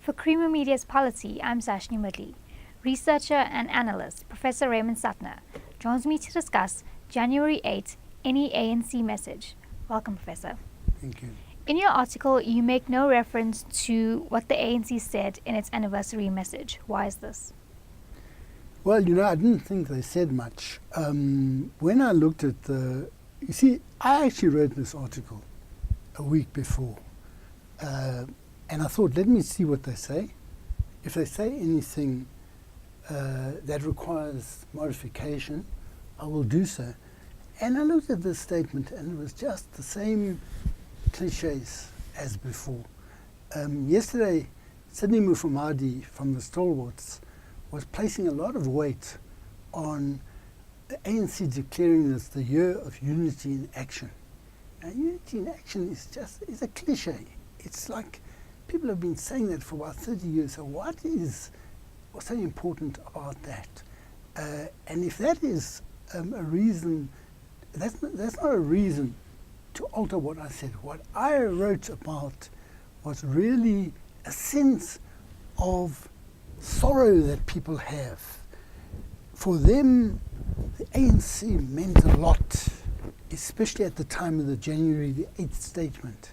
For Creamer Media's Polity, I'm Sashnee Moodley. Researcher and analyst Professor Raymond Suttner joins me to discuss January 8, Any ANC Message. Welcome, Professor. Thank you. In your article, you make no reference to what the ANC said in its anniversary message. Why is this? Well, I didn't think they said much. When I looked at you see, I actually wrote this article a week before. And I thought, let me see what they say. If they say anything that requires modification, I will do so. And I looked at this statement, and it was just the same cliches as before. Yesterday, Sydney Mufamadi from the Stalwarts was placing a lot of weight on the ANC declaring this the year of unity in action. Now, unity in action is a cliche. It's like people have been saying that for about 30 years. So what's so important about that? And if that is a reason, that's not a reason to alter what I said. What I wrote about was really a sense of sorrow that people have. For them, the ANC meant a lot, especially at the time of the January the 8th statement.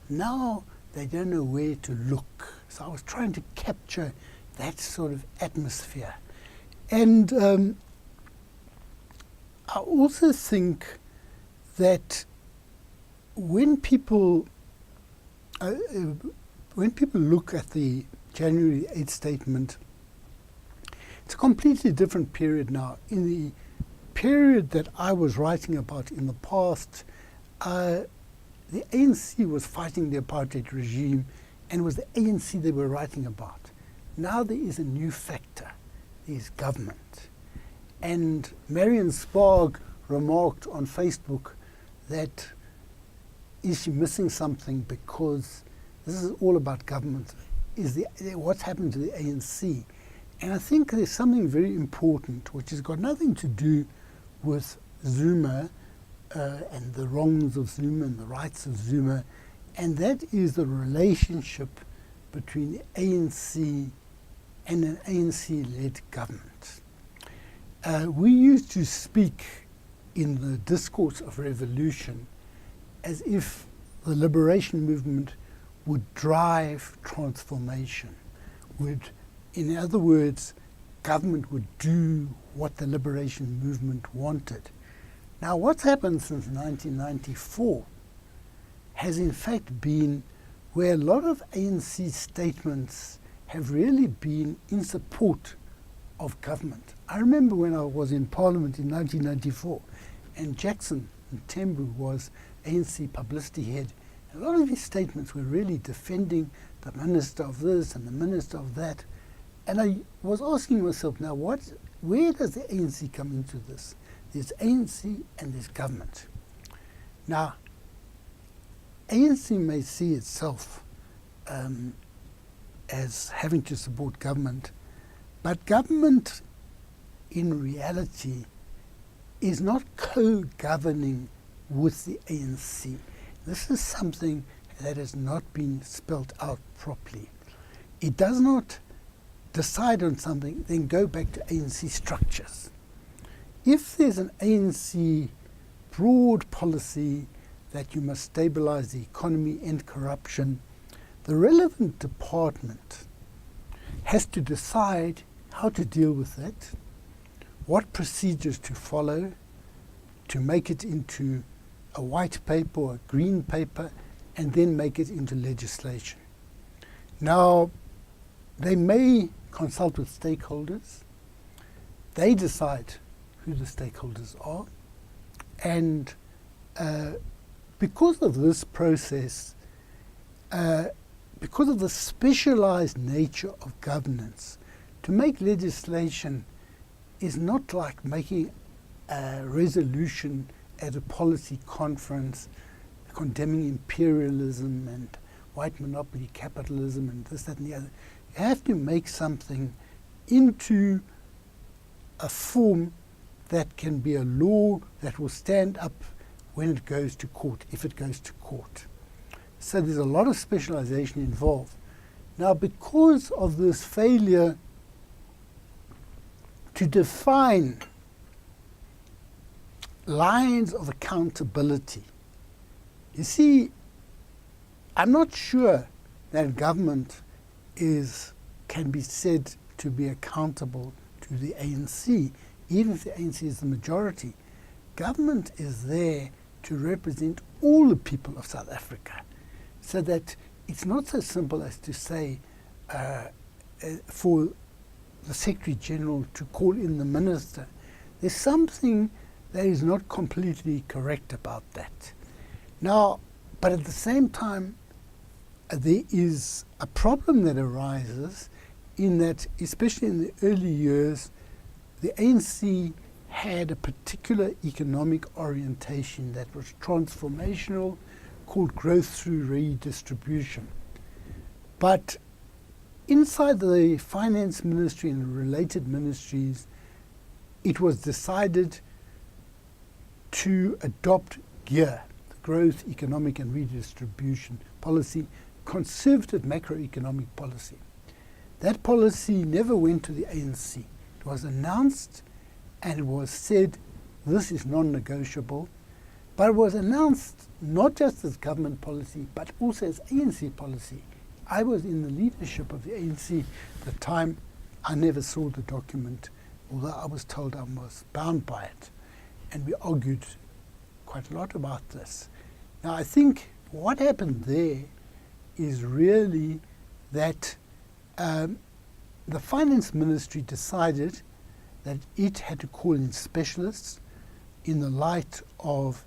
Now they don't know where to look. So I was trying to capture that sort of atmosphere. And I also think that when people look at the January 8th statement, it's a completely different period now. In the period that I was writing about in the past, the ANC was fighting the apartheid regime, and it was the ANC they were writing about. Now there is a new factor, there's government. And Marion Sprague remarked on Facebook that is she missing something because this is all about government, what's happened to the ANC. And I think there's something very important which has got nothing to do with Zuma and the wrongs of Zuma and the rights of Zuma, and that is the relationship between the ANC and an ANC-led government. We used to speak in the discourse of revolution as if the liberation movement would drive transformation, in other words, government would do what the liberation movement wanted. Now, what's happened since 1994 has in fact been where a lot of ANC statements have really been in support of government. I remember when I was in Parliament in 1994, and Jackson Mthembu was ANC publicity head. A lot of his statements were really defending the minister of this and the minister of that. And I was asking myself, now where does the ANC come into this? There's ANC and there's government. Now, ANC may see itself as having to support government, but government in reality is not co-governing with the ANC. This is something that has not been spelt out properly. It does not decide on something, then go back to ANC structures. If there's an ANC broad policy that you must stabilize the economy, end corruption, the relevant department has to decide how to deal with that, what procedures to follow to make it into a white paper or a green paper, and then make it into legislation. Now, they may consult with stakeholders. They decide who the stakeholders are. And because of this process, because of the specialized nature of governance, to make legislation is not like making a resolution at a policy conference condemning imperialism and white monopoly capitalism and this, that, and the other. You have to make something into a form that can be a law that will stand up when it goes to court, if it goes to court. So there's a lot of specialization involved. Now, because of this failure to define lines of accountability, you see, I'm not sure that government can be said to be accountable to the ANC, even if the ANC is the majority. Government is there to represent all the people of South Africa, so that it's not so simple as to say for the Secretary General to call in the Minister. There's something that is not completely correct about that. Now, but at the same time, there is a problem that arises in that, especially in the early years, the ANC had a particular economic orientation that was transformational, called growth through redistribution. But inside the finance ministry and related ministries, it was decided to adopt GEAR, the growth, economic and redistribution policy, conservative macroeconomic policy. That policy never went to the ANC. It was announced and it was said, this is non-negotiable. But it was announced not just as government policy, but also as ANC policy. I was in the leadership of the ANC at the time. I never saw the document, although I was told I was bound by it. And we argued quite a lot about this. Now, I think what happened there is really that the finance ministry decided that it had to call in specialists in the light of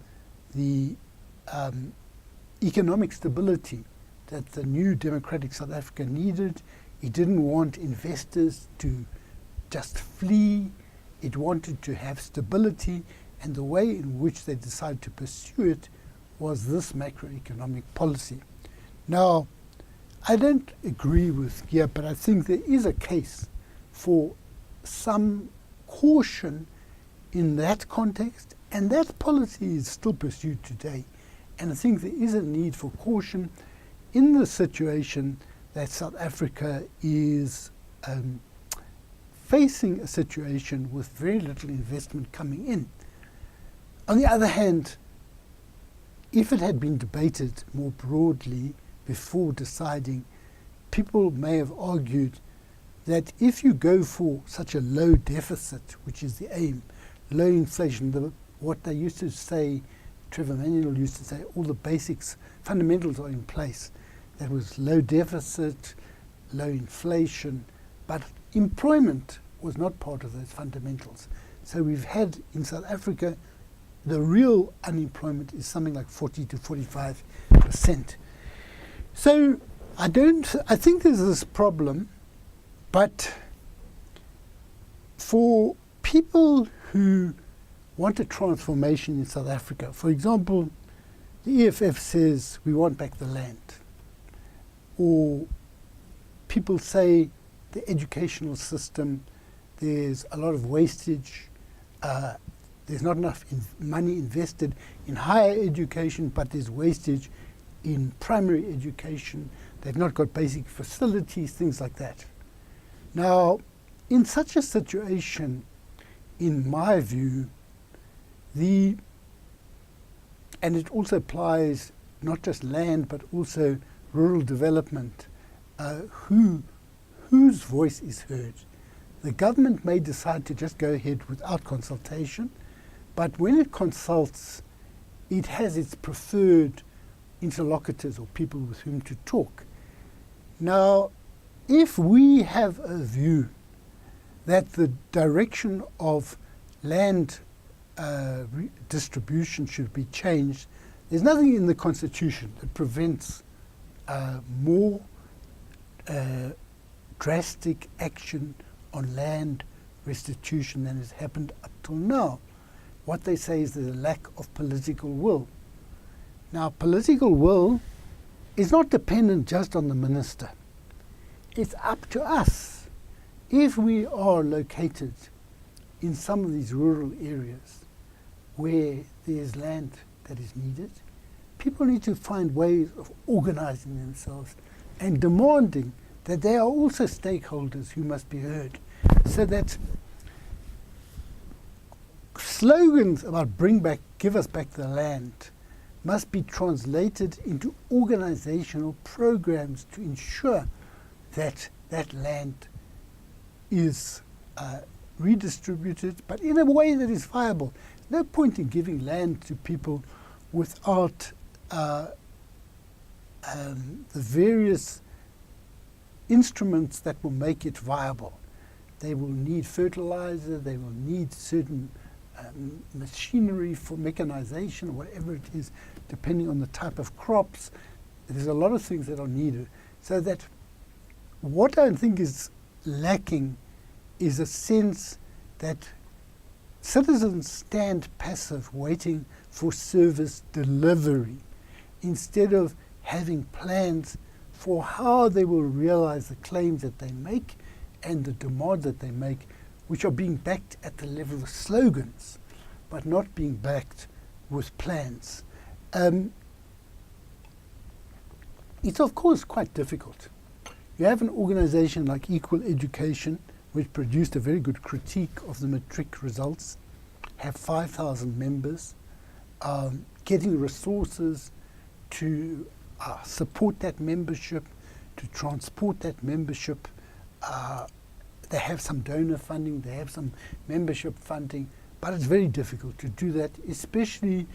the economic stability that the new democratic South Africa needed. It didn't want investors to just flee. It wanted to have stability, and the way in which they decided to pursue it was this macroeconomic policy. Now, I don't agree with Gia, but I think there is a case for some caution in that context, and that policy is still pursued today. And I think there is a need for caution in the situation that South Africa is facing a situation with very little investment coming in. On the other hand, if it had been debated more broadly before deciding, people may have argued that if you go for such a low deficit, which is the aim, low inflation, what they used to say, Trevor Manuel used to say, all the basics, fundamentals are in place. That was low deficit, low inflation, but employment was not part of those fundamentals. So we've had in South Africa, the real unemployment is something like 40 to 45%. So I think there's this problem, but for people who want a transformation in South Africa, for example, the EFF says we want back the land, or people say the educational system, there's a lot of wastage, there's not enough money invested in higher education, but there's wastage in primary education. They've not got basic facilities, things like that. Now, in such a situation, in my view, and it also applies not just land, but also rural development, whose voice is heard. The government may decide to just go ahead without consultation, but when it consults, it has its preferred interlocutors or people with whom to talk. Now, if we have a view that the direction of land distribution should be changed, there's nothing in the Constitution that prevents more drastic action on land restitution than has happened up till now. What they say is there's a lack of political will. Now, political will is not dependent just on the minister. It's up to us. If we are located in some of these rural areas where there's land that is needed, people need to find ways of organizing themselves and demanding that there are also stakeholders who must be heard, so that slogans about give us back the land must be translated into organizational programs to ensure that that land is redistributed, but in a way that is viable. No point in giving land to people without the various instruments that will make it viable. They will need fertilizer, they will need certain machinery for mechanization, or whatever it is, depending on the type of crops. There's a lot of things that are needed. So that what I think is lacking is a sense that citizens stand passive waiting for service delivery instead of having plans for how they will realize the claims that they make and the demands that they make, which are being backed at the level of slogans, but not being backed with plans. It's of course quite difficult. You have an organization like Equal Education, which produced a very good critique of the matric results, have 5,000 members, getting resources to support that membership, to transport that membership. They have some donor funding, they have some membership funding, but it's very difficult to do that, especially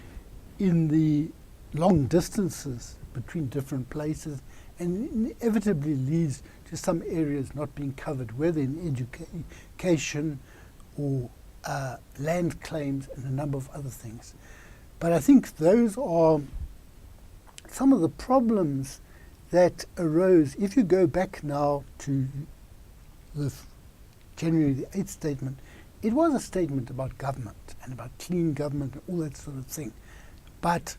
in the long distances between different places, and inevitably leads to some areas not being covered, whether in education or land claims and a number of other things. But I think those are some of the problems that arose. If you go back now to the January the 8th statement, it was a statement about government and about clean government and all that sort of thing. But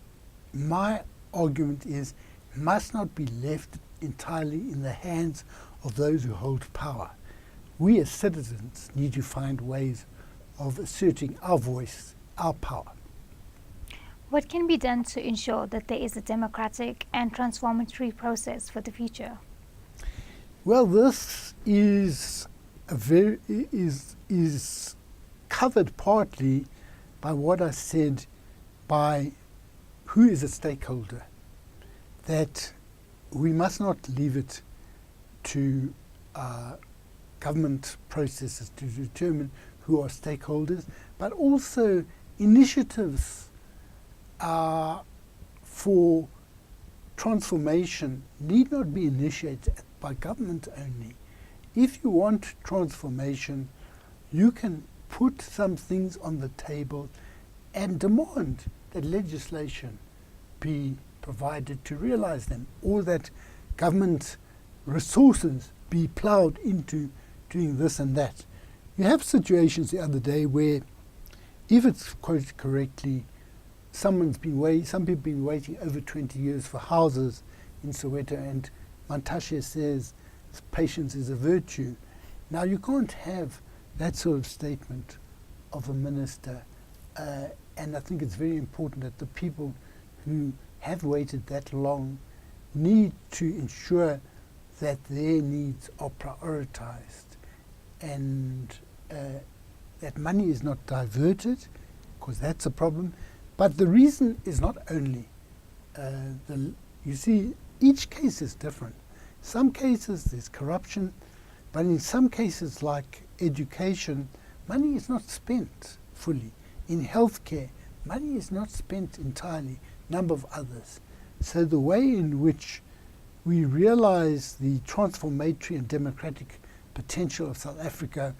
my argument is it must not be left entirely in the hands of those who hold power. We as citizens need to find ways of asserting our voice, our power. What can be done to ensure that there is a democratic and transformatory process for the future? Well, this is is covered partly by what I said, by who is a stakeholder, that we must not leave it to government processes to determine who are stakeholders, but also initiatives for transformation need not be initiated by government only. If you want transformation, you can put some things on the table and demand that legislation be provided to realize them, or that government resources be ploughed into doing this and that. You have situations the other day where, if it's quoted correctly, some people have been waiting over 20 years for houses in Soweto, and Mantashe says patience is a virtue. Now, you can't have that sort of statement of a minister, and I think it's very important that the people who have waited that long need to ensure that their needs are prioritized, and that money is not diverted, because that's a problem. But the reason is not only, you see, each case is different. Some cases there's corruption, but in some cases like education, money is not spent fully. In healthcare, money is not spent entirely, number of others. So the way in which we realize the transformatory and democratic potential of South Africa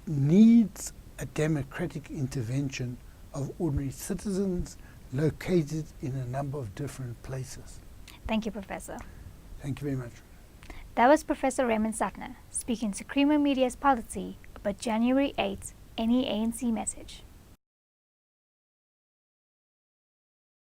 needs a democratic intervention of ordinary citizens located in a number of different places. Thank you, Professor. Thank you very much. That was Professor Raymond Suttner speaking to Creamer Media's Polity about January 8th, any ANC message.